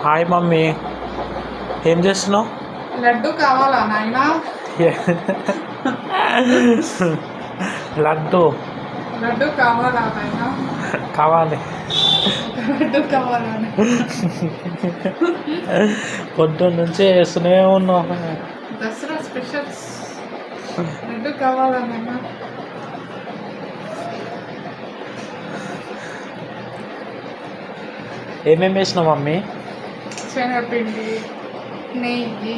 Hi mummy, ఏం చేస్తున్నావు? లడ్డు కావాలా నాయనా? లడ్డు లడ్డు కావాలా నాయనా? కావాలి. లడ్డు కావాలా? పొద్దున్న నుంచి వేస్తూనే ఉన్నావు. దసరా స్పెషల్స్ లడ్డు కావాలా నాయనా? ఏమేమి వేసినావు మమ్మీ? శనగపిండి, నెయ్యి,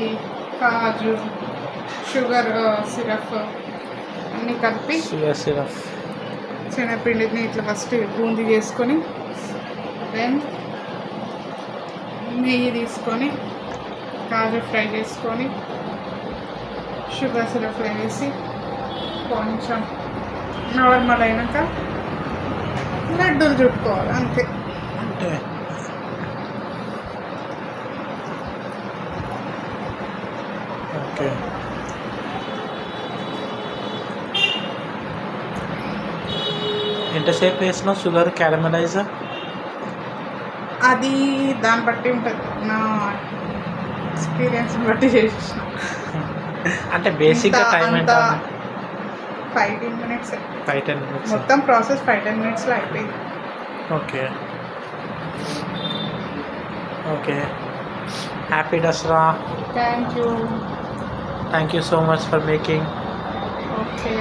కాజు, షుగర్ సిరప్ అన్నీ కలిపి షుగర్ సిరప్. శనగపిండిని ఇట్లా ఫస్ట్ బూందీ చేసుకొని దెన్ నెయ్యి తీసుకొని కాజు ఫ్రై చేసుకొని షుగర్ సిరప్లో వేసి కొంచెం నార్మల్ అయినాక లడ్డూలు చుట్టుకోవాలి అంతే. అంటే ఓకే. ఎంతసేపు వేసినావు షుగర్ క్యారమలైజర్? అది దాన్ని బట్టి ఉంటుంది, నా ఎక్స్పీరియన్స్ బట్టి చేసేసిన. అంటే బేసిక్గా టైం ఎంత? 5-10 minutes. 5-10 minutes. మొత్తం ప్రాసెస్ 5-10 minutesలో అయిపోయింది. Okay okay. Happy Dasara. Thank you thank you so much for making. Okay.